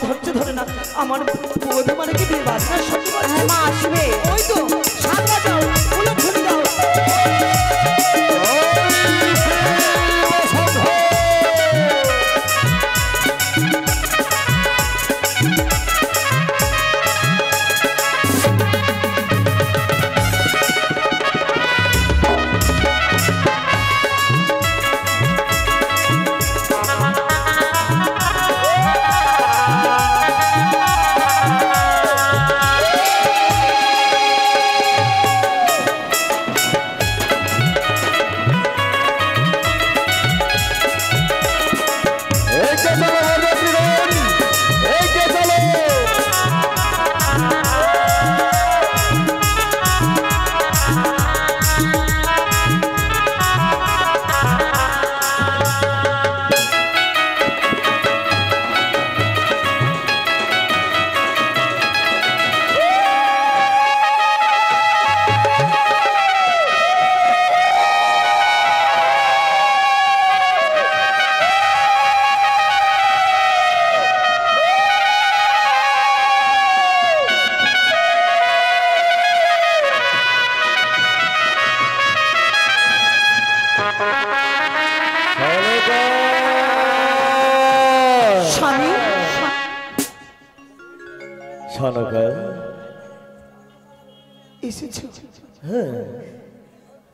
ধরছে ধরে না আমার বধূ মানে কি বিয়ে বাজনা সত্যি বলছে মা আসবে ওই তো সাত বাজাও ফুলো ফুল দাও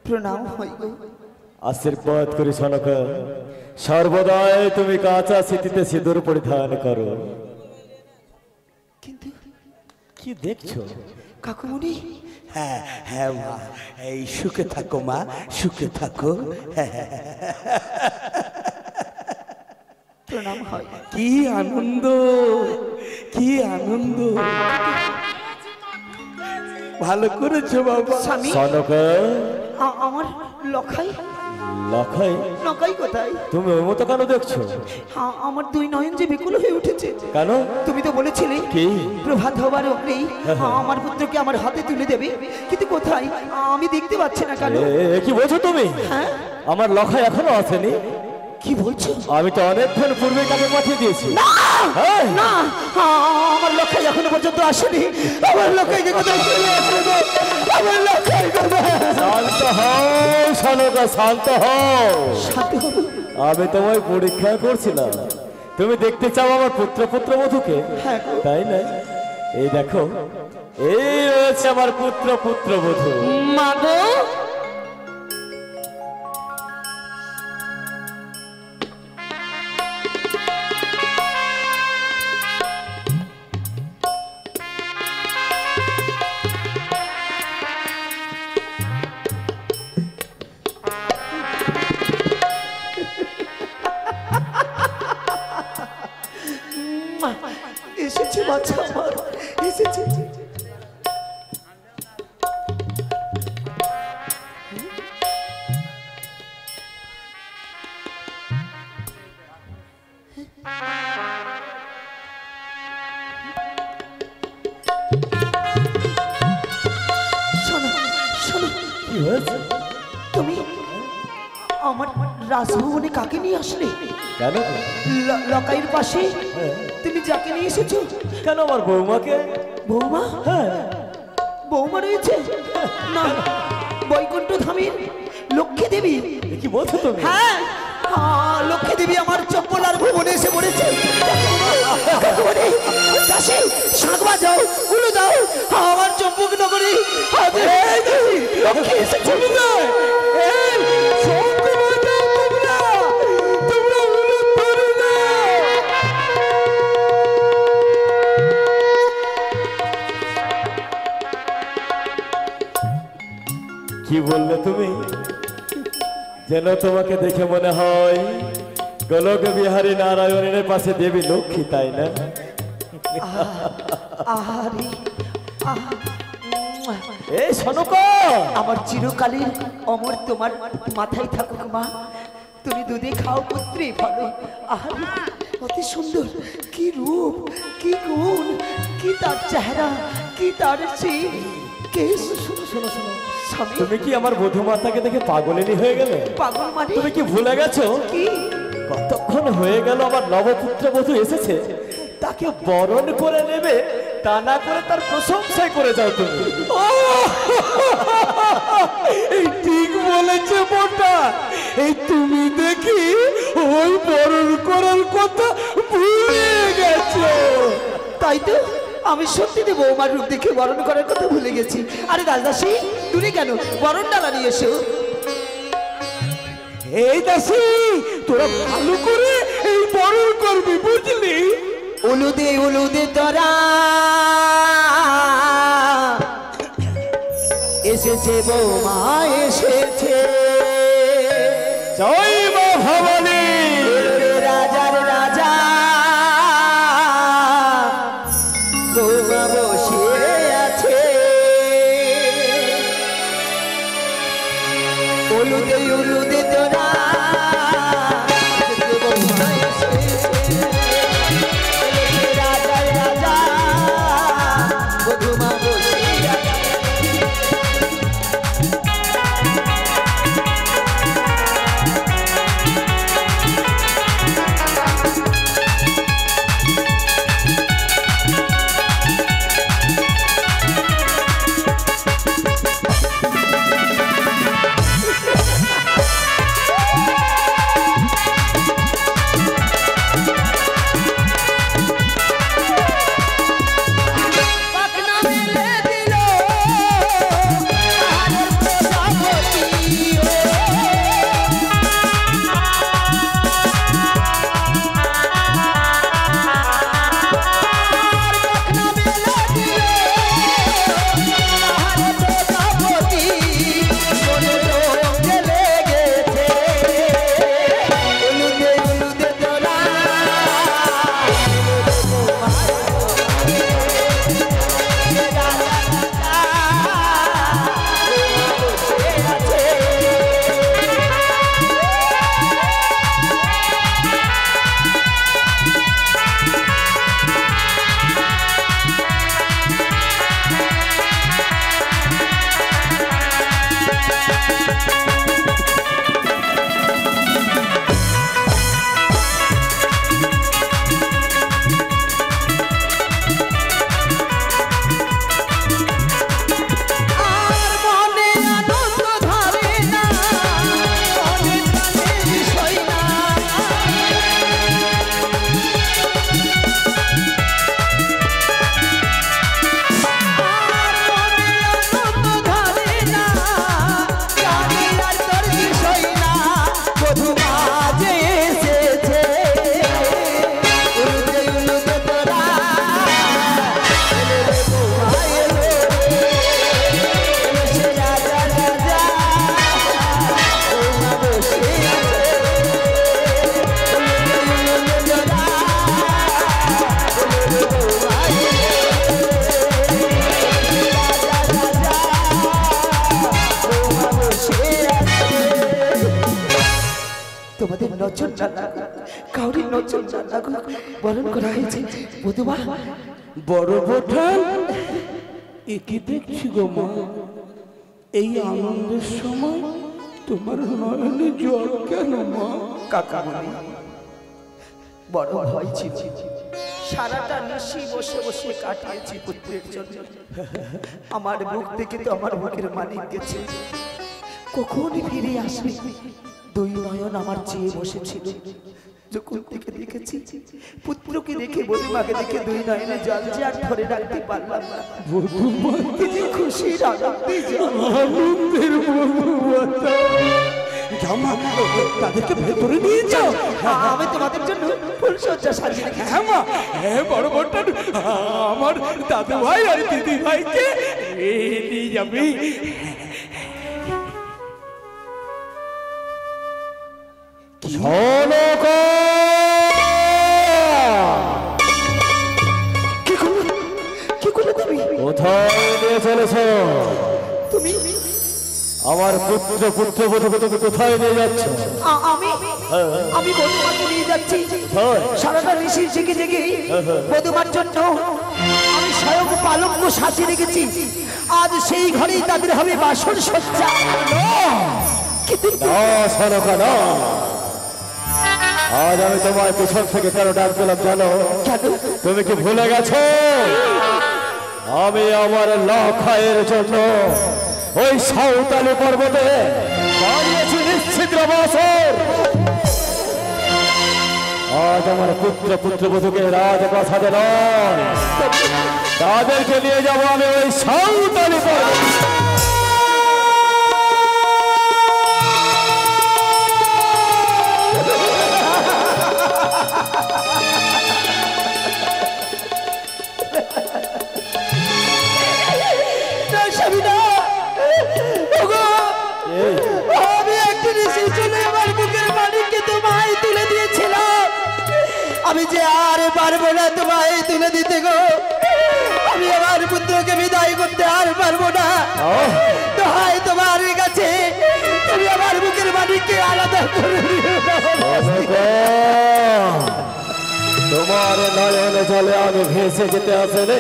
প্রণাম হয় গো আশীর্বাদ করি সনকা সর্বদাই তুমি কাঁচা স্মৃতিতে সিঁদুর পরিধান করো কিন্তু কি দেখছো কাকুমণি হ্যাঁ হ্যাঁ মা এই সুখে থাকো মা সুখে থাকো প্রণাম হয় কি আনন্দ কি আনন্দ ভালো করেছো বাবা স্বামী সনকা আমার লখাই লখাই নকাই কোথায় তুমি ওর মতো কেন দেখছো আমার দুই নয়ন যে বিকুল হয়ে উঠেছে কেন তুমি তো বলেছিলে কি প্রভাত হবার অগ্রেই আমার পুত্রকে আমার হাতে তুলে দেবে কিন্তু কোথায় আমি দেখতে পাচ্ছি না কেন কি বলছো তুমি হ্যাঁ আমার লখাই এখনো আসেনি কি বলছো আমি তো অনেকক্ষণ পূর্বে তাকে পাঠিয়ে দিয়েছি না আমার লক্ষ্য এখনো পর্যন্ত আসেনি আমার লক্ষ্যকে কোথায় চলে আসবে গো? আমার লক্ষ্য শান্ত হও সনকা শান্ত হও শান্ত হবো আমি তোমায় পরীক্ষা করছিলাম তুমি দেখতে চাও আমার পুত্রবধূকে হ্যাঁ গো। তাই না এই দেখো এই রয়েছে আমার পুত্রবধূ মা গো এসেছে বাচ্চা আমার এসেছে শোনো শোনো কি হয়েছে তুমি আমার রাজভবনে কাকে নিয়ে আসলে কেন লকাইয়ের পাশে তুমি যাকে নিয়ে এসেছো কেন আমার বৌমাকে বৌমা হ্যাঁ বৌমা রয়েছে না বৈকুণ্ঠ ধামের লক্ষ্মী দেবী কি বলছো তুমি হ্যাঁ লক্ষ্মী দেবী আমার চপ্পল আর ভুবনে এসে পড়েছে শাঁখ বাজাও উলু দাও আমার চম্পক নগরী লক্ষ্মী এসেছে কি বললে তুমি যেন তোমাকে দেখে মনে হয় গোলক বিহারী নারায়ণের পাশে দেবী লক্ষ্মী তাই না এই সনকা আমার চিরকালীন অমর তোমার মাথায় থাকুক মা তুমি দুধে খাও পুত্রে ভালো আহারে অতি সুন্দর কি রূপ কি গুণ কি তার চেহারা কি তার সেই কেশ শোনো শোনো শোনো স্বামী তুমি কি আমার বধূ মাতাকে দেখে পাগলেনি হয়ে গেলে পাগল মানে তুমি কি ভুলে গেছো কি কতক্ষণ হয়ে গেল আমার নবপুত্র বধূ এসেছে তাকে তাকে বরণ করে নেবে, তা না করে তার প্রশংসাই করে যাও তুমি। এই ঠিক বলেছে বোটা। এই তুমি দেখি ওই বরণ করার কথা ভুলে গেছো। তাই তো, আমি সত্যি তো বৌমার রূপ দেখে বরণ করার কথা ভুলে গেছি। আরে দাসদাসী, তুমি কেন বরণ ডালা নিয়ে এসো। এই দাসী, তোরা ভালো করে এই বরণ করবি, বুঝলি? উলুদে উলুদে তোরা এসেছে বৌমা এসেছে, জয় মা ভবানী। রাজার রাজা বৌমা বসে আছে। উলুদে উলুদে তোরা এসেছে বৌমা এসেছে, রাজার রাজা বধূমা বসে আছে। তোমাদের নজর না লাগুক, কাউরি নজর না লাগুক, বরণ করা হয়েছে বধূমা। বড় বোঠান, এ কি দেখছি গো মা? এই আনন্দের সময় তোমার নয়নে জল কেন মা? কাকামণি, বড় ভয় ছিল, সারাটা নিশি বসে বসে কাটিয়েছি পুত্রের জন্য। আমার বুক থেকে তো আমার বুকের মানিক গেছে, কখন ফিরে আসবে? দুই নয়ন আমার চেয়ে বসেছিল, যখন থেকে দেখেছি পুত্রকে দেখে বধূমাকে দেখে দুই নয়নে জল যে আর ধরে রাখতে পারলাম না। কি যে খুশির আনন্দে আনন্দের জামা, তাদেরকে ভেতরে নিয়ে যাও। আমি তোমাদের জন্য ফুলসজ্জা সাজিয়ে রেখেছি। হ্যাঁ মা, হ্যাঁ বড় বোঠান, আমার দাদু ভাই আর দিদি ভাইকে নিয়ে যাবি। কোথায় নিয়ে চলেছ তুমি? আমার পুত্র পুত্রবধূকে তুমি কোথায় নিয়ে যাচ্ছ? আমি বধূমাকে নিয়ে যাচ্ছি। সারাটা ঋষি জেগে জেগে বধূমার জন্য আমি স্বয়ং পালঙ্ক সাজিয়ে রেখেছি। আজ সেই ঘরেই তাদের হবে বাসর সজ্জা। কিন্তু না সনকা না, আজ আমি তোমার পেছন থেকে কেন ডাক দিলাম জানো? কেন? তুমি কি ভুলে গেছো আমি আমার লখায়ের জন্য ওই সাঁওতালি পর্বতে বানিয়েছি নিশ্চিদ্র বাসর। আজ আমার পুত্র পুত্রবধূকে রাজপ্রাসাদে নয়, তাদেরকে নিয়ে যাবো আমি ওই সাঁওতালি পর্বতে। আমি একদিন এসেছিলে আমার বুকের মানিককে তোমায় তুলে দিয়েছিলাম, আমি যে আর পারবো না তোমায় তুলে দিতে গো। আমি আমার পুত্রকে বিদায় করতে আর পারবো না। দোহাই তোমার কাছে, তুমি আমার বুকের মানিককে আলাদা করে দিও। তোমার নয়নে জলে আমি ভেসে যেতে আসলে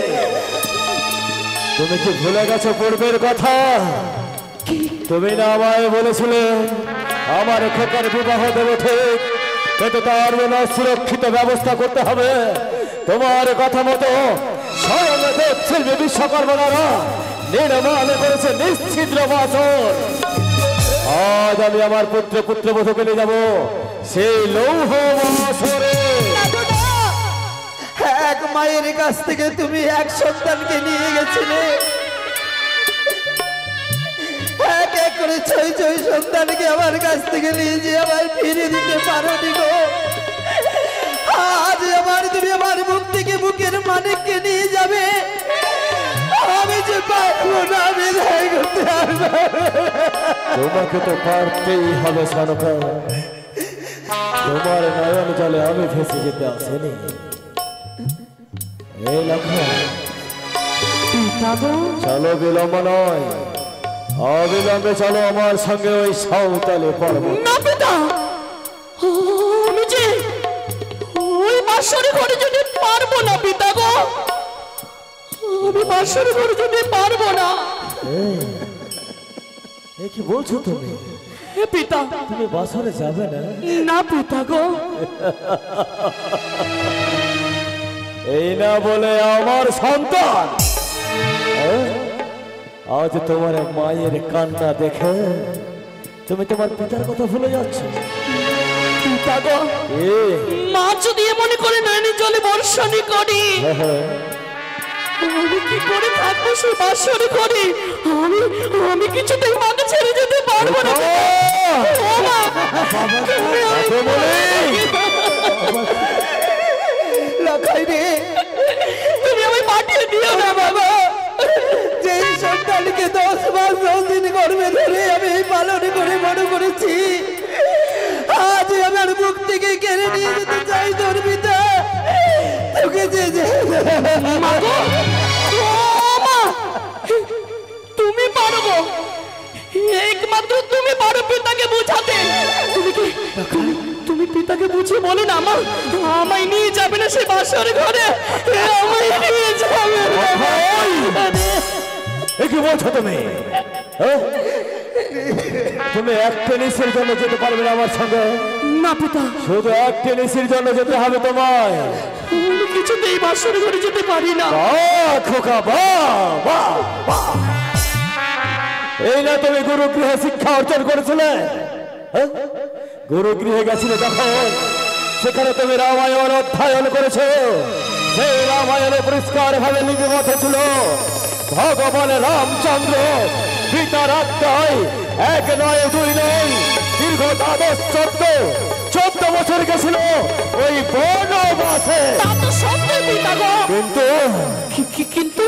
তুমি কি ভুলে গেছো পূর্বের কথা? তুমি না আমায় বলেছিলে আমার খোকার বিবাহ দেবো ঠিক, কিন্তু তার জন্য সুরক্ষিত ব্যবস্থা করতে হবে। তোমার কথা মতো স্বয়ং দেবশিল্পী বিশ্বকর্মারা নির্মাণ করেছে নিশ্চিদ্র বাসর। আজ আমি আমার পুত্র পুত্রবধূকে নিয়ে যাবো সেই লৌহ বাসরে। এক মায়ের কাছ থেকে তুমি এক সন্তানকে নিয়ে গেছিলে, এক এক করে ছয় ছয় সন্তানকে আমার কাছ থেকে নিয়ে যে আমার ফিরে দিতে পারোনি গো। আজ তুমি আমার মুখ থেকে বুকের মানিককে নিয়ে যাবে, আমি যে পারবো না, বিদায় করতে পারবো। তোমাকে তো পারতেই হবে সনকা, তোমার নয়ন জলে আমি ভেসে যেতে আসেনি। এই লক্ষ্য চলো, বিলম্ব নয়, অবিলম্বে চলো আমার সঙ্গে ওই সাঁওতালি পর্বত। না পিতা, আমি যে ওই বাসরে ঘরে যেতে পারবো না পিতা গো, আমি বাসরে ঘরে যেতে পারবো না। এ কি বলছো তুমি? হে পিতা, তুমি বাসরে যাবে না? না পিতা গো। এই না বলে আমার সন্তান, আজ তোমার মায়ের কান্না দেখে তুমি তোমার পিতার কথা ভুলে যাচ্ছ। পিতা গো, মা যদি এমন করে নয়নের জলে বর্ষণী করি, আমি কি করে থাকবো সে বাসরে ঘরে? আমি কিছুতেই মাকে ছেড়ে যেতে পারবো না। ও মা, লখাই রে, তুমি আমায় পাঠিয়ে দিও না বাবা। যে সন্তানকে 10 মাস 10 দিন গর্ভে ধরে আমি পালন করে বড় করেছি, আজ আমার মুখ থেকে কেড়ে নিয়ে যেতে চাই তোর পিতা। তোকে যে মা গো, ও মা, তুমি পারো গো, একমাত্র তুমি পারো পিতাকে বোঝাতে। তুমি পিতাকে বুঝিয়ে বলো না মা, আমায় নিয়ে যাবে না সে বাসর ঘরে, আমায় নিয়ে যাবে না। কি বলছো তুমি? তুমি এক টেনিসের জন্য যেতে পারবে না আমার সঙ্গে? না পিতা, শুধু এক টেনিসের জন্য যেতে হবে তোমায়। আমি কিছুতেই বাসর ঘরে যেতে পারি না। খোকা, এই না তুমি গুরুগৃহে শিক্ষা অর্জন করেছিলে? গুরুগৃহে গেছিলে যখন, সেখানে তুমি রামায়ণ অধ্যয়ন করেছো। সেই রামায়ণে পরিষ্কার ভাবে লিপিবদ্ধ ছিল ভগবান রামচন্দ্র পিতার আত্মায় 1 নয় 2 নয় দীর্ঘ 14 বছর গেছিল ওই বনবাসে। তা তো সত্যি পিতা গো, কিন্তু কিন্তু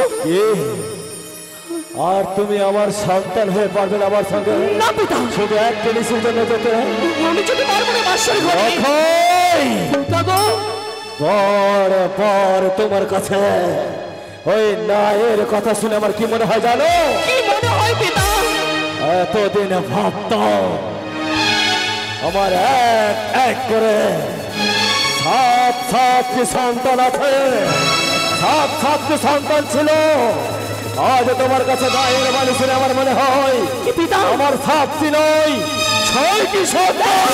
আর তুমি আমার সন্তান হয়ে পারবে না আমার সঙ্গে? না পিতা, শুধু এক টেনিসের জন্য যেতে। আমি যেতে পারবো না বাসর ঘরে। পিতা গো, পর তোমার কাছে ওই নায়ের কথা শুনে আমার কি মনে হয় জানো? কি মনে হয় পিতা? এতদিন ভাবত আমার এক এক করে 7 সন্তান আছে, 7 সন্তান ছিল। আজ তোমার কাছে নায়ের বাণী শুনে আমার মনে হয় পিতা, আমার 7টি নয় 6টি সন্তান।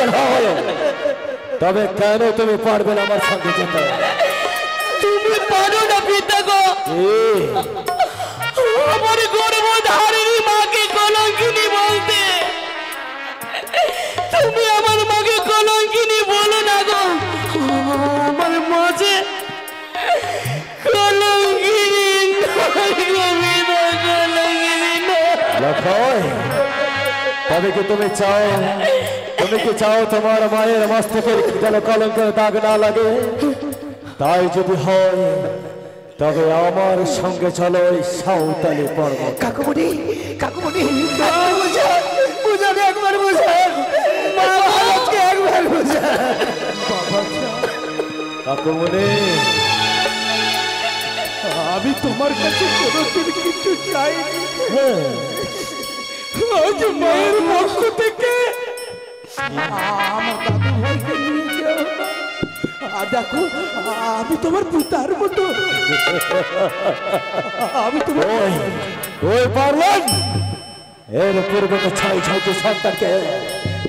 প্রয়োজন হয়, তবে কেন তুমি পারবে না আমার সঙ্গে যেতে? তুমি পারো না পিতা গো। আমার গর্ভধারিণী মাকে কলঙ্কিনী বলতে, তুমি আমার মাকে কলঙ্কিনী বলো না গো। আমার মা যে কলঙ্কিনী নয় গো পিতা, কলঙ্কিনী নয়। লক্ষয়, তবে কি তুমি চাও তোমার মায়ের মস্তকের যেন কলঙ্কের দাগ না লাগে? তাই যদি হয় তবে আমার সঙ্গে চলো এই সাঁওতালি পর্বত। কাকুমণি, কাকুমণি, বুঝান, বুঝান, একবার বুঝান, বাবাকে একবার বুঝান। কাকুমণি, আমি তোমার কাছে কোনোদিন কিছু চাইনি। আজ মায়ের পক্ষ থেকে আমার দাদু ভাইকে নিয়ে যাও। দেখো, আমি তোমার পিতার মতো। আমি তোমার ওই পারলেন এর পূর্বে তো ছয় সন্তানকে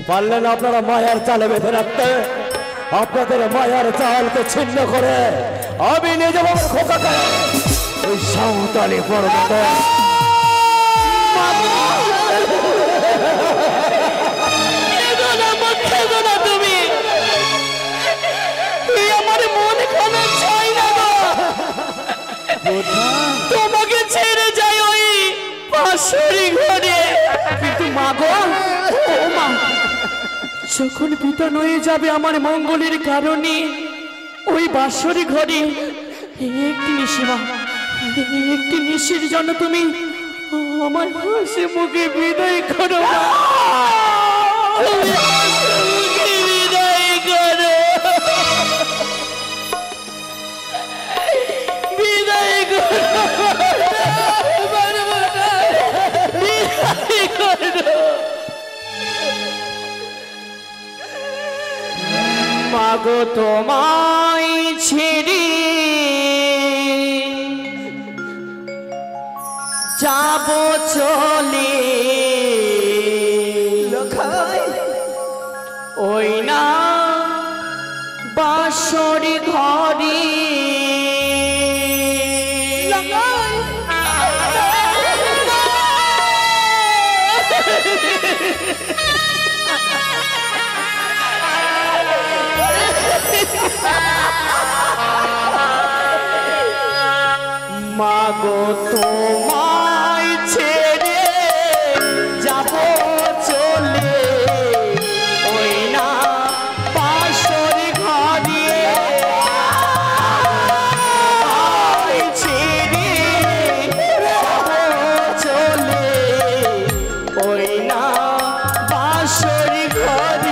পারলেন আপনারা মায়ার চালে বেঁধে রাখতে। আপনাদের মায়ার চালকে ছিন্ন করে আমি নিজে আমার খোকাকে ওই সাঁওতালি পর্বতে তোমাকে ছেড়ে যাই ওই পাশেরই ঘরে। কিন্তু মা গো, ও মা, যখন পিতা নয়ে যাবে আমার মঙ্গলের কারণে ওই বাঁশরি ঘরে একটি নিশিমা, একটি নিশির জন্য তুমি আমার হাসি মুখে বিদায় করো মা। তুমি হাসি মুখে বিদায় করো, বিদায় করো, বিদায় করো। মাগো তোমায় ছেড়ে যাব চলে, ওই না বাঁশরি ঘরে। মাগো তোমায় ছেড়ে যাব চলে, ওই না বাঁশর ঘরে। ছেড়ে যাব চলে, ওই না বাঁশর ঘরে।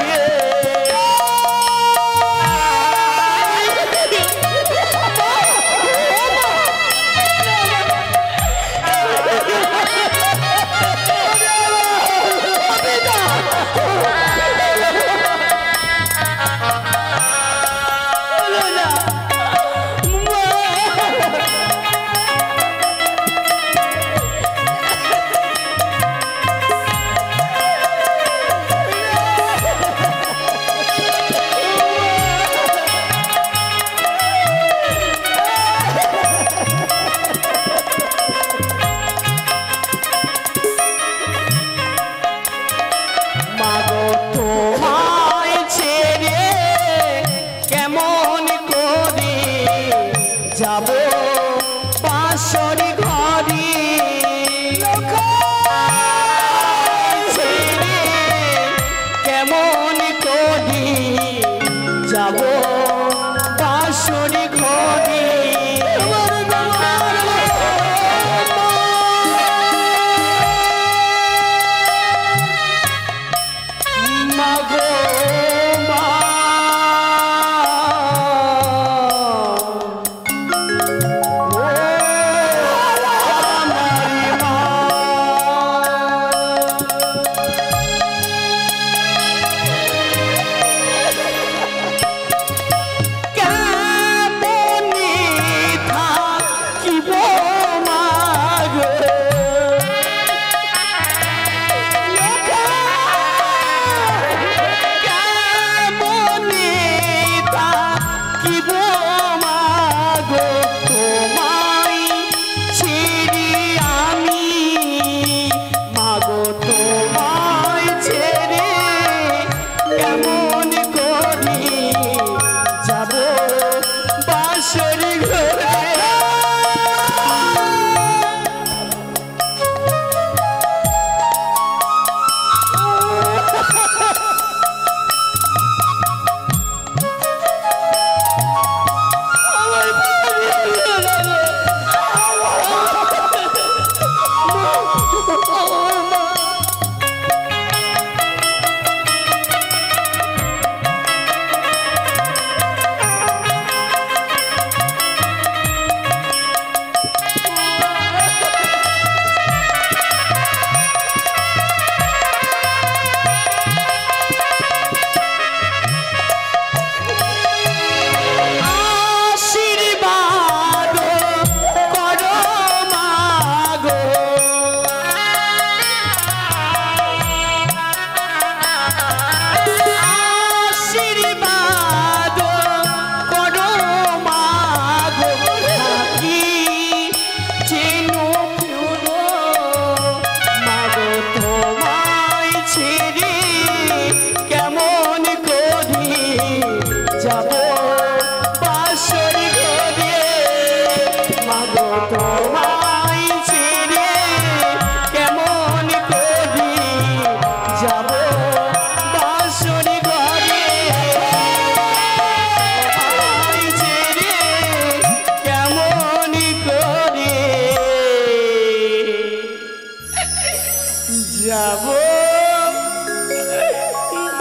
যাব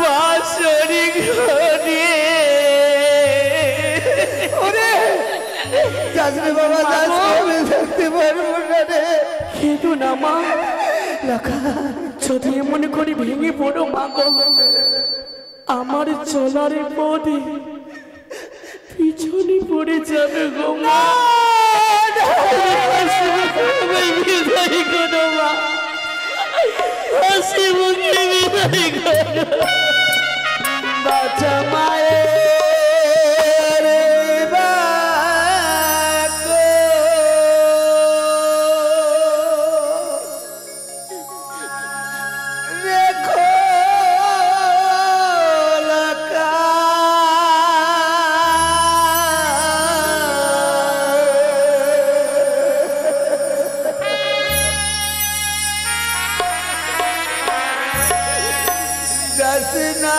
বাঁশরি ঘরে। ওরে যাস রে বাবা যাস, আমি থাকতে পারবো না রে। কেঁদো না মা, যদি এমন করে ভেঙে পড়ো মা গো, আমার চলার পথে পিছনে পড়ে যাবে গো মা। বিদায় করো মা, হাসি মুখে বিদায় করো। বাচ্চা মায়ের বাক্য, রেখো লাকা। যাস না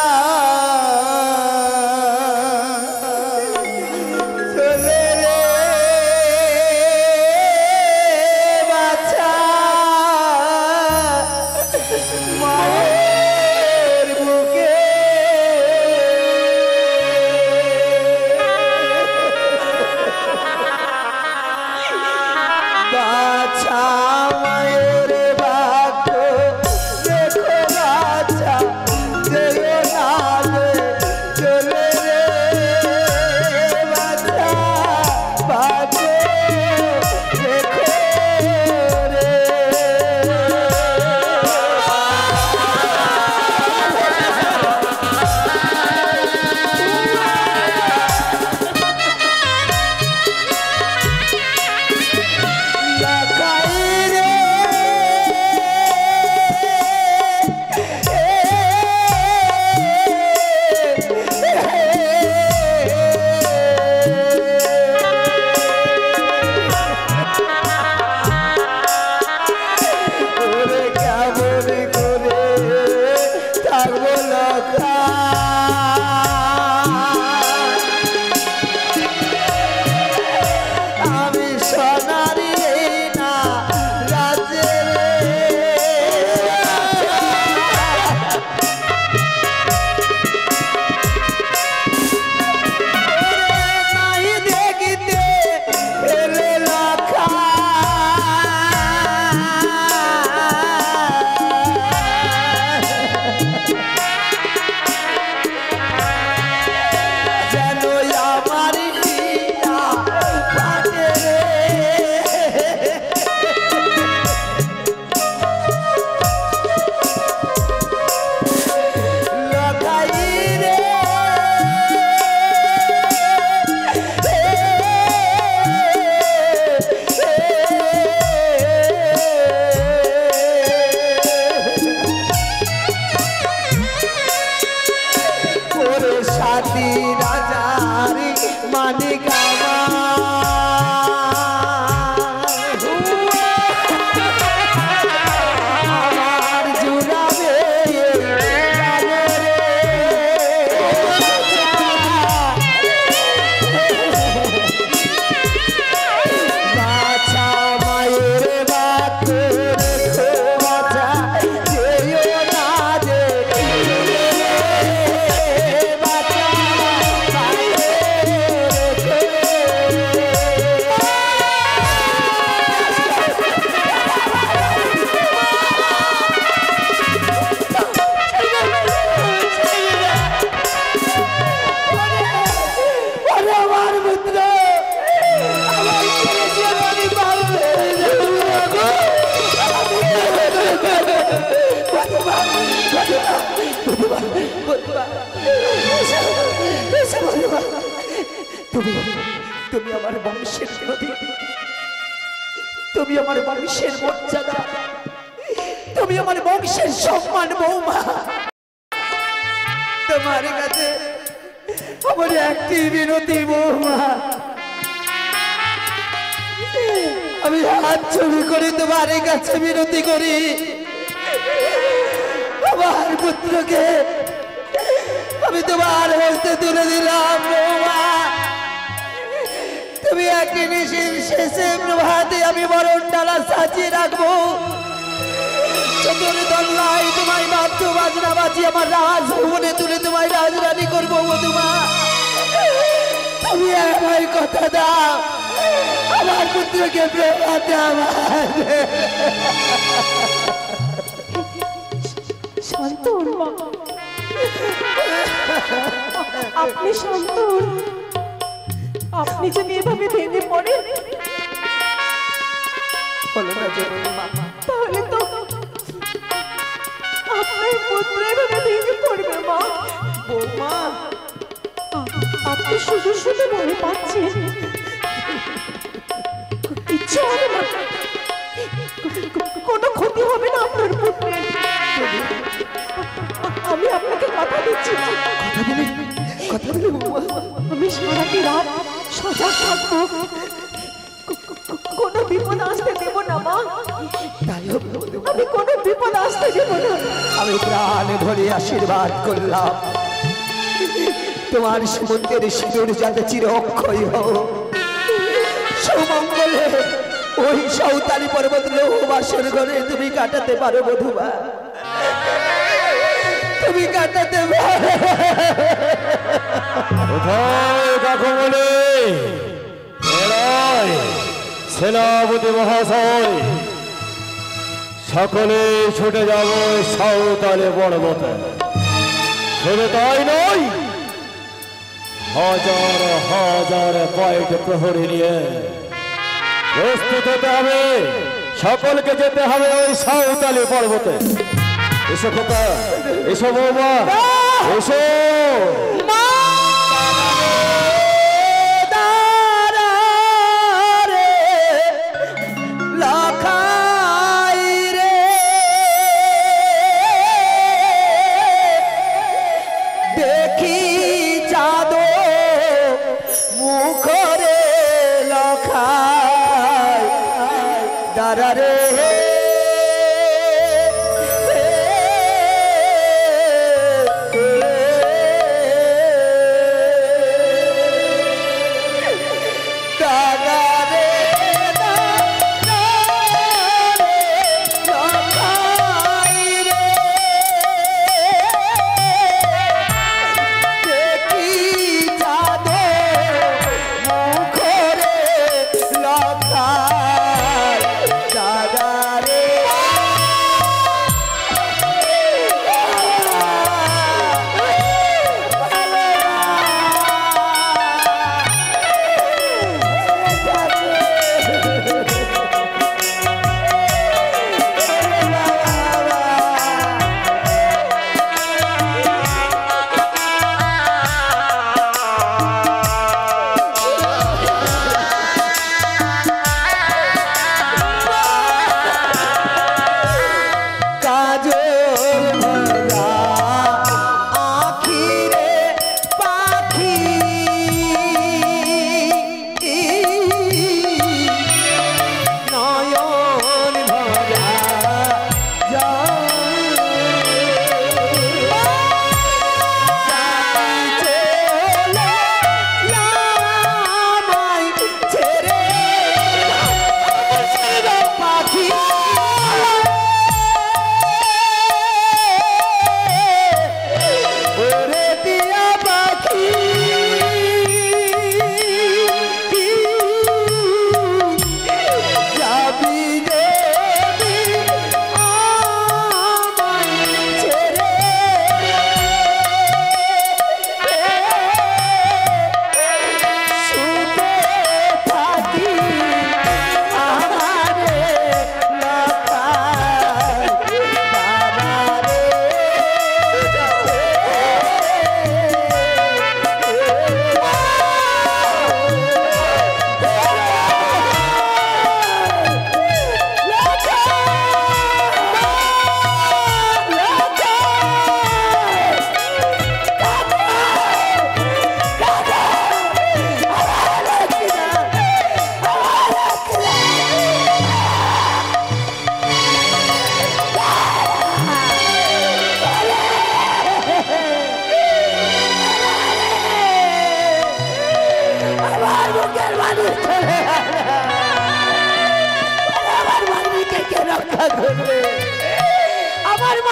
চলে রে বাছা, মায়ের বুকে বাছা, মায়ের বাক্য দেখো বাছা, যেও না রে, চলে রে বাছা, বাক্য দেখো রে। লাকাই রে ওরে কেমন করে থাকবো লকা, আমি সোনারি না রাজে রে। নাই দেখিতে এলে লখা, যেন আমার পিতা পাটে রে। লখাই রে ওরে সাথী রাজারি মানিক আমার জুড়াবে প্রাণে রে। বাছা মায়ের বাক্য রেখো বাছা, যেও না রে, চলে রে বাছা, বাক্য রেখো রে। ওরে আমার পুত্র, আমার ছেলে জীবনী পারবে তুমি তুমি আমার বংশের নদী, তুমি আমার বংশের মর্যাদা, তুমি আমার বংশের সম্মান বৌমা। তোমার কাছে আমার একটি বিনতি বৌমা, আমি হাত ছবি করে তোমার কাছে বিনতি করি, আমার পুত্রকে আমি তোমার হস্তে তুলে দিলাম বৌমা। তুমি একটি নিশির শেষে প্রভাতে আমি বরণ ডালা সাজিয়ে রাখবো, চোখ তোর দল্লাই তোমায় বাদ্য বাজনা বাজি আমার রাজভবনে তুলে তোমায় রাজরানী করবো মধুমা। তুমি আমায় কথা দাও, আমার পুত্রকে প্রেমাতে আমার। শান্ত হন মা, আপনি শান্ত হন। আপনি যদি এভাবে ভেঙে পড়েন বলো না জননী মা, তাহলে তো আপনার পুত্র এভাবে ভেঙে পড়বে মা। বৌমা আপনি শুধু শুধু ভয় পাচ্ছেন, ইচ্ছে হবে না, কোনো ক্ষতি হবে না আপনার পুত্রের। আমি আপনাকে কথা দিচ্ছি, কথা দিলে বৌমা, আমি সারাটি রাত সজাগ থাকবো, কোনো বিপদ আসতে দেব না মা। তাই হবে মধুমা। আমি কোনো বিপদ আসতে দেব না। আমি প্রাণে ধরে আশীর্বাদ করলাম তোমার সুমন্তের সিঁদুর যাতে চির অক্ষয় হোক, সুমঙ্গলে ওই সাঁওতালি পর্বত লৌহবাসের ঘরে তুমি কাটাতে পারো মধুমা, তুমি কাটাতে পারো। কোথায় কাকুমণি? এরাই সেনাপতি মহাশয়, সকলে ছুটে যাব সাঁওতালি পর্বতে। শুধু তাই নয়, হাজার হাজার পাইট প্রহরী নিয়ে প্রস্তুত হতে হবে, সকলকে যেতে হবে ওই সাঁওতালি পর্বতে। এসো খোকা, এসো বৌমা, এসো। দাদা রে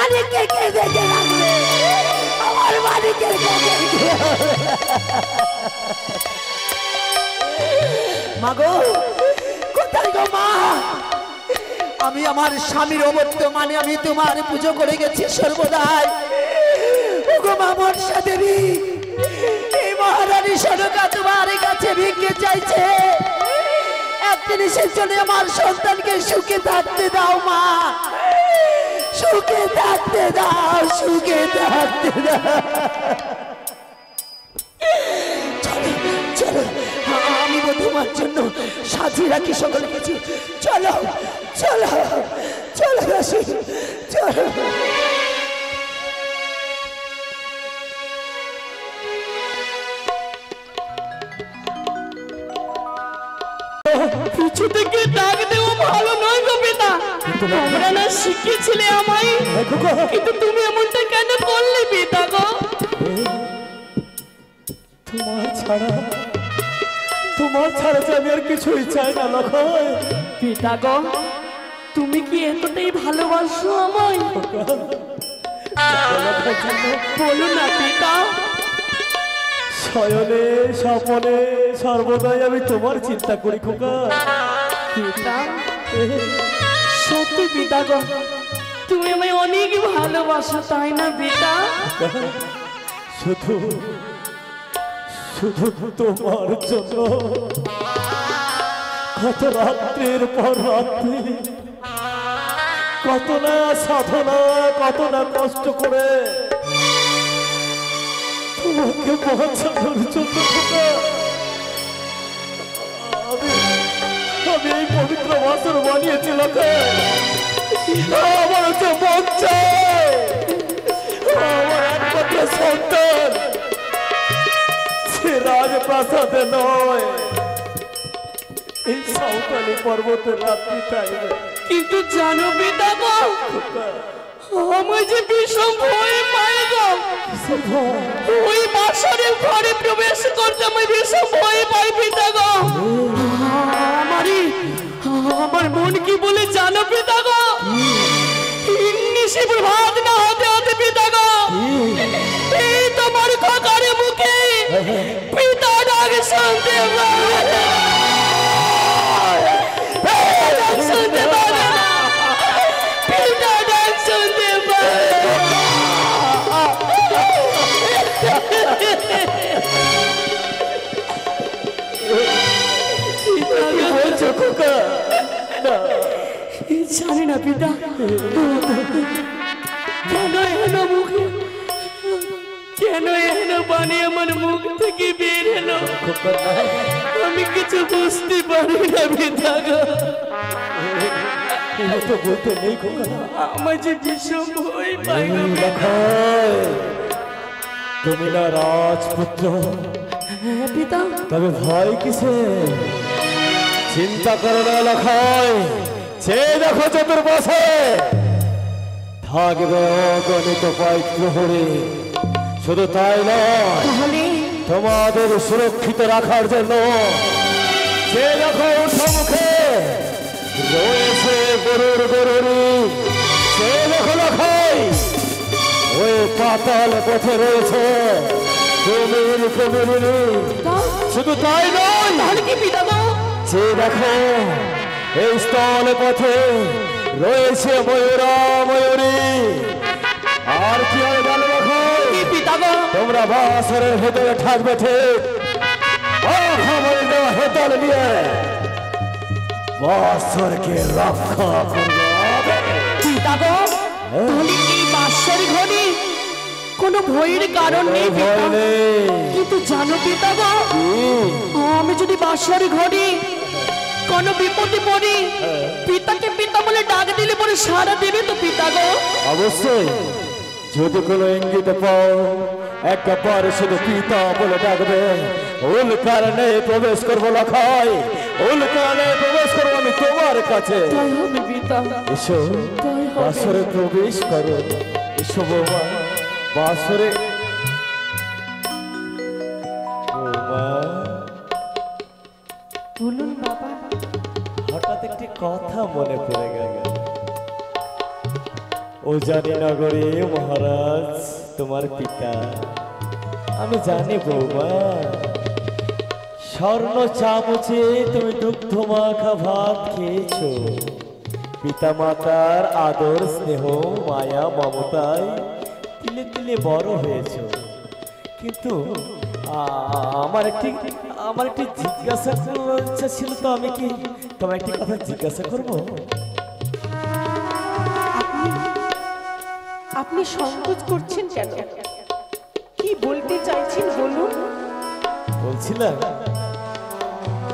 মালিককে কে দেখে রাখবে? আমার মালিকের কাছে মা গো, কোথায় গো মা? আমি আমার স্বামীর অবর্তমানে আমি তোমার পুজো করে গেছি সর্বদাই। ওগো মা মনসা দেবী, এই মহারানী সনকা তোমার কাছে ভিক্ষে চাইছে। এক জিনিসের জন্য আমার সন্তানকে সুখে থাকতে দাও মা, সুখে থাকতে দাও, সুখে থাকতে দাও। চলো চলো, আমি তোমার জন্য সাজিয়ে রাখি সকল কিছু। চলো চলো চলো রাশি, চলো। পিছু থেকে ডাক দেওয়া ভালো নয় গো পিতা। তোমরা না শিখিয়েছিলে আমায়, কিন্তু তুমি এমনটা কেন করলে পিতা গো? তোমার ছাড়া যে আমি আর কিছুই চাই না লক্ষণ। পিতা গো, তুমি কি এতটাই ভালোবাসো আমায়? বলো না পিতা। শয়নে স্বপনে সর্বদাই আমি তোমার চিন্তা করি খোকা। পিতা, সত্যি পিতা গো, তুমি আমায় অনেক ভালোবাসো তাই না পিতা? শুধু শুধু তোমার জন্য কত রাত্রির পর রাত্রি, কত না সাধনা, কত না কষ্ট করে তোমাকে বাঁচানোর জন্য খোকা আমি এই পবিত্র বাসর বানিয়েছি লোকে। আমার হচ্ছে মন চায়, আমার একমাত্র সন্তান সে রাজপ্রাসাদে নয়, এই সাঁওতালি পর্বতের রাত্রি থাকবে। কিন্তু জানো পিতা গো, আমার যে ভীষণ ভয় পাই গো। ওই বাসরের ঘরে প্রবেশ করতে আমি ভীষণ ভয় পাই পিতা গো। আমার মন কি বলে জানো পিতা গো? নিশি প্রভাত না হতে হতে পিতা গো, এই তোমার খোকারে মুখে পিতা ডাক শুনতে পাই, শুনতে পাই না, পিতা ডাক শুনতে পাই। জানি না পিতা, কেন এলো মুখে, কেন এলো বাণী আমার মুখ থেকে বের এলো, আমি কিছু বুঝতে পারি না পিতা গো। বলতে নেই খোকা, আমার যে ভীষণ ভয় পাই গো। তুমি না রাজপুত্র, হ্যাঁ পিতা। তবে ভয় কিসে? চিন্তা করো না লখাই, সে দেখো চতুর্পাশে থাকবে অগণিত পাইক প্রহরী। শুধু তাই নয়, তাহলে তোমাদের সুরক্ষিত রাখার জন্য সে দেখো সম্মুখে রয়েছে গরুর গরুরি। সে দেখো লখাই, ওই পাতাল পথে রয়েছে কুমির কুমিরিনী। শুধু তাই নয়, তাহলে কি পিতা গো? সে দেখো এই স্থল পথে রয়েছে ময়ূরা ময়ূরী। আর কি হবে জানো দেখো, পিতা গো, তোমরা বাসরের ভেতরে থাকবে ঠিক, হেতল নিয়ে বাসরকে রক্ষা করবে। পিতা গো, তাহলে এই বাসর ঘরে কোনো ভয়ের কারণ নেই পিতা। কিন্তু জানো পিতা গো, আমি যদি বাসর ঘরে কোনো বিপদে পড়ি, পিতাকে পিতা বলে ডাক দিলে পরে সাড়া দেবে তো পিতা গো? অবশ্যই, যদি কোনো ইঙ্গিত পাও একবার শুধু পিতা বলে ডাকবে। ওল কারণে প্রবেশ করবো লখাই, ওল কারণে প্রবেশ করবো আমি তোমার কাছে। তাই হবে পিতা। এসো বাসরে প্রবেশ করো, এসো বৌমা বাসরে। বৌমা, বলুন বাবা। হঠাৎ একটি কথা মনে পড়ে গেল। ও জানি নগরে মহারাজ তোমার পিতা। আমি জানি বৌমা, স্বর্ণ চামচে তুমি দুগ্ধ মাখা ভাত খেয়েছো, পিতা মাতার আদর স্নেহ মায়া মমতায় তিলে তিলে বড় হয়েছো। কিন্তু আমার একটি জিজ্ঞাসা করার ইচ্ছা ছিল, তো আমি কি তোমার একটি কথা জিজ্ঞাসা করবো? আপনি সংকোচ করছেন কেন? কি বলতে চাইছেন বলুন। বলছিলাম,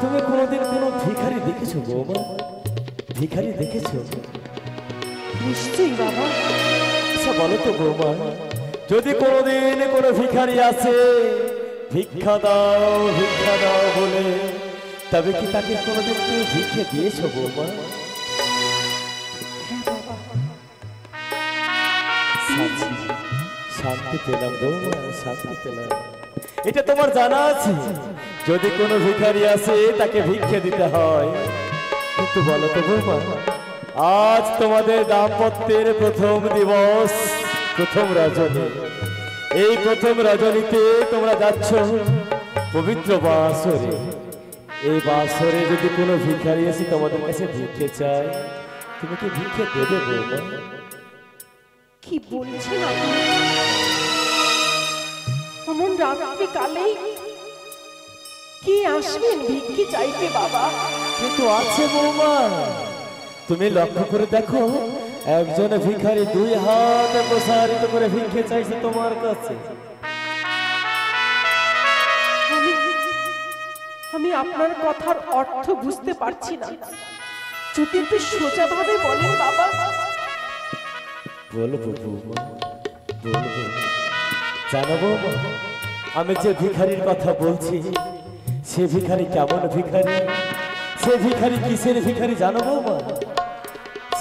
তুমি কোনোদিন কোনো ভিখারি দেখেছো বৌমা? ভিখারি দেখেছো? নিশ্চয়ই বাবা। আচ্ছা বলো তো বৌমা, যদি কোনোদিন কোনো ভিখারি আছে ভিক্ষা দাও বলে, তবে কি তাকে কোনোদিন তুমি ভিক্ষে দিয়েছো বৌমা? শান্তি পেলাম বৌমা, শান্তি পেলাম। এটা তোমার জানা আছে, যদি কোনো ভিখারি আসে তাকে ভিক্ষে দিতে হয়। কিন্তু বলো তো বৌমা, আজ তোমাদের দাম্পত্যের প্রথম দিবস, প্রথম রজনী। এই প্রথম রজনীতে তোমরা যাচ্ছ পবিত্র বাসরে। এই বাসরে যদি কোনো ভিখারি এসে তোমাদের কাছে ভিক্ষে চায়, তুমি কি ভিক্ষে দেবে বৌমা? কি বলছেন আপনি? অমন রাত্রি কালে কি আসবেন ভিক্ষে চাইতে বাবা? কিন্তু আছে বৌমা, তুমি লক্ষ্য করে দেখো, একজন ভিখারি দুই হাত প্রসারিত করে ভিক্ষে চাইছে তোমার কাছে। আমি আপনার কথার অর্থ বুঝতে পারছি না। যদি একটু সোজা ভাবে বলেন বাবা। বলবো বৌমা, বলবো। জানো বৌমা, আমি যে ভিখারির কথা বলছি, সে ভিখারি কেমন ভিখারি? সে ভিখারি কিসের ভিখারি জানো বৌমা?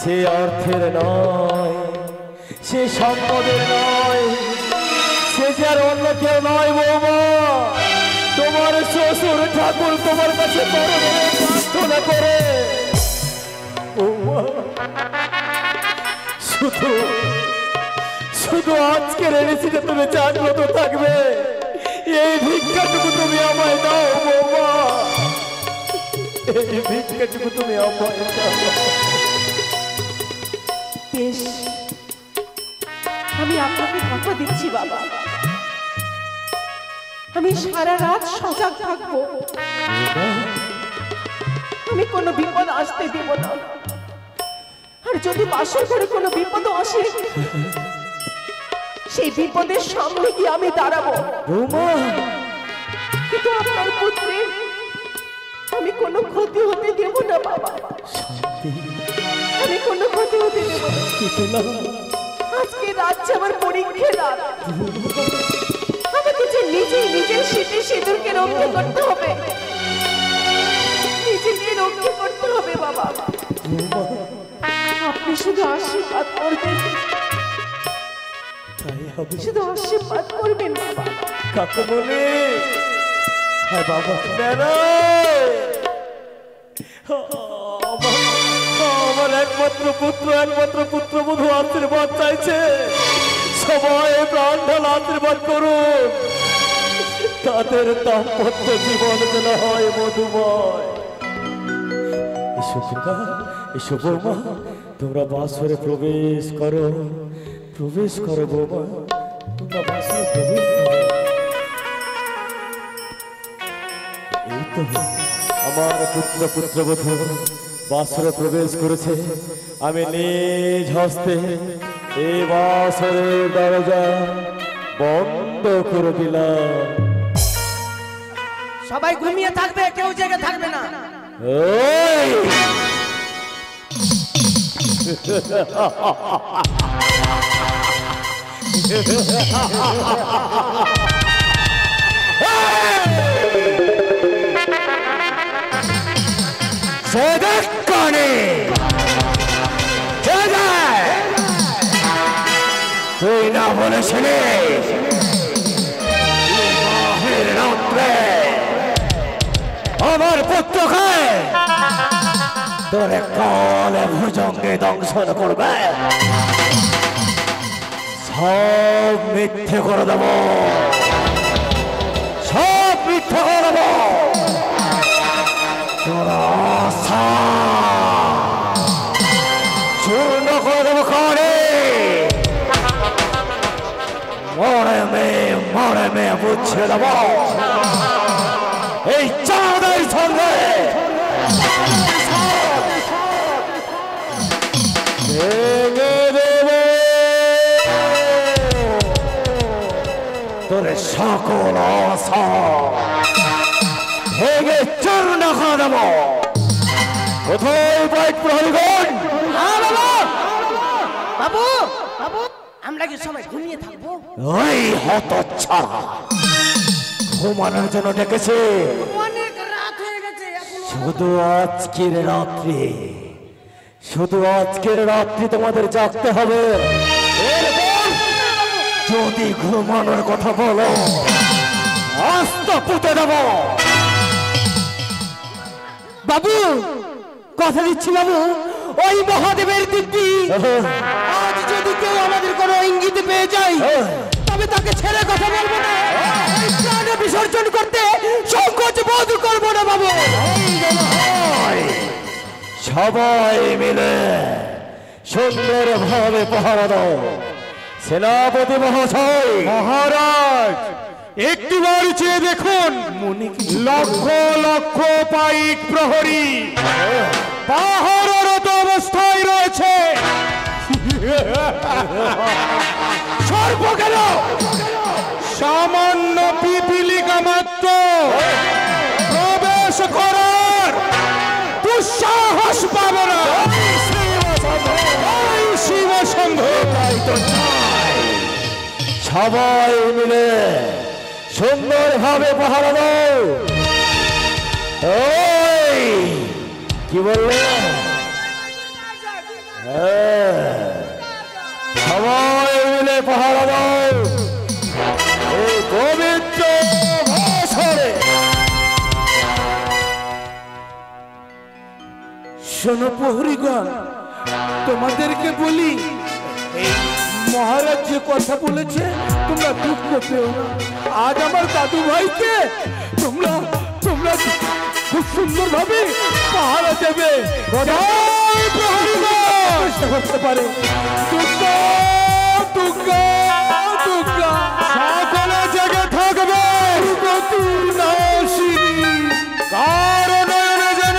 সে অর্থের নয়, সে সম্পদের নয়, সে যে আর অন্য কেউ নয় বৌমা। তোমার শ্বশুর ঠাকুর তোমার কাছে প্রার্থনা করে বৌমা, শুধু শুধু আজকের এনেছি যে তুমি জাগ্রত থাকবে, এই ভিক্ষাটুকু তুমি আমায় দাও বৌমা, এই ভিক্ষাটুকু তুমি আমায় দাও। বেশ, আমি আপনাকে কথা দিচ্ছি বাবা, আমি সারা রাত সজাগ থাকবো। আমি কোনো বিপদ আসতে দেব না। আর যদি বাসর করে কোনো বিপদ আসে, সেই বিপদের সামনে গিয়ে আমি দাঁড়াবো। কিন্তু আপনার পুত্রের আমি কোনো ক্ষতি হতে দেব না বাবা, আমি কোনো ক্ষতি হতে দেব না। আজকে রাত যে আমার পরীক্ষার রাত, আমাকে যে নিজের শীতে সিঁদুরকে রক্ষা করতে হবে, নিজেকে রক্ষা করতে হবে বাবা। আপনি শুধু আশীর্বাদ করবেন, শুধু আশীর্বাদ করবেন বাবা। কাকে বলে? হ্যাঁ বাবা, আমার একমাত্র পুত্রবধূ আশীর্বাদ চাইছে। সবাই প্রাণ ঢালা আশীর্বাদ করুন, তাদের দাম্পত্য জীবন যেন হয় মধুময়। এসো বৌমা, তোমরা বাসরে প্রবেশ করো বৌমা, তোমরা বাসরে প্রবেশ করো। এই তো আমার পুত্রবধূ বাসরে প্রবেশ করেছে। আমি নিজ হস্তে এই বাসরের দরজা বন্ধ করে দিলাম। সবাই ঘুমিয়ে থাকবে, কেউ জেগে থাকবে না। ওই তুই না বলেছিলি আমার পুত্রকে তোর কলে ভুজঙ্গে দংশন করবে? সব মিথ্যে করে দেব, সব মিথ্যে করে দেব। তোরা আশা চূর্ণ করে দেব করে। মরে মেয়ে বুঝছে দেব এই চাঁদের সঙ্গে। ভেঙে দেব তোর সকল আশা, ভেঙে চূর্ণ করে দেব। কোথায় বাইক প্রহরীগণ? বাবু বাবু আমরা কি সবাই ঘুমিয়ে থাকবো? ওই হতচ্ছাড়া ঘুমানোর জন্য ডেকেছে। অনেক রাত হয়ে গেছে এখনো। শুধু আজকের রাত্রি, শুধু আজকের রাত্রি তোমাদের জাগতে হবে। এরপর যদি ঘুমানোর কথা বলো আস্ত পুঁতে দেব। বাবু কথা দিচ্ছি বাবু, ওই মহাদেবের দিব্যি আজ যদি কেউ আমাদের কোনো ইঙ্গিত পেয়ে যায় তবে তাকে ছেড়ে কথা বলবো না, প্রাণ বিসর্জন করতে সংকোচ বোধ করবো না বাবু। সবাই মিলে সুন্দর ভাবে পাহারা দাও। সেনাপতি মহাশয়, মহারাজ একটিবার চেয়ে দেখুন, লক্ষ লক্ষ পাইক প্রহরী পাহারারত অবস্থায় রয়েছে। সর্ব গেল সামান্য পিপিলিকা মাত্র প্রবেশ করার দুঃসাহস পাবে না। শিব সংঘ সবাই মিলে সুন্দর ভাবে পাহারা দাও। ওই কি বললে? সবাই মিলে পাহারা দাও এই পবিত্র ভাষণে। শোনো প্রহরীগণ, তোমাদেরকে বলি, এই মহারাজ যে কথা বলেছে তোমরা দুঃখ পেও না। আজ আমার দাদু ভাইকে তোমরা তোমরা খুব সুন্দর ভাবে পাহারা দেবে। চেষ্টা করতে পারে। দুর্গা দুর্গা দুর্গা সকলে জেগে থাকবে। নাসিনী কারণ যেন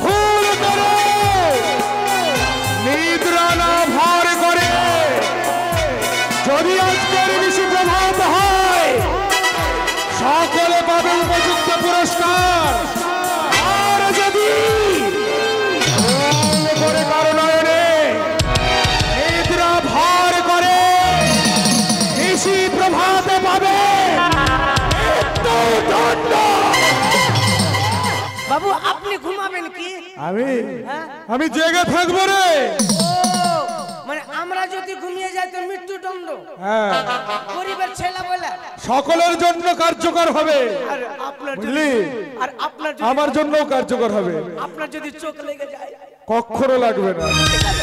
ভুল করে নিদ্রা না ভার করে। যদি আজকের নিশি প্রভাত হয় সকলে পাবে উপযুক্ত পুরস্কার। আর যদি করে কারণ নিদ্রা ভার করে নিশি প্রভাতে পাবে মৃত্যুদণ্ড। বাবু আপনি ঘুমাবেন কি? আমি জেগে থাকবো রে। মানে আমরা যদি ঘুমিয়ে যাই তো মৃত্যুদণ্ড? হ্যাঁ, গরিবের ছেলে বলে সকলের জন্য কার্যকর হবে। আর আপনার বুঝলি? আর আপনার আমার জন্য কার্যকর হবে। আপনার যদি চোখ লেগে যায় কখনো লাগবে না।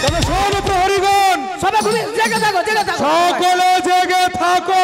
তবে সব প্রহরীগণ সবাই ঘুমিয়ে জেগে থাকো, জেগে থাকো। সকলে জেগে থাকো।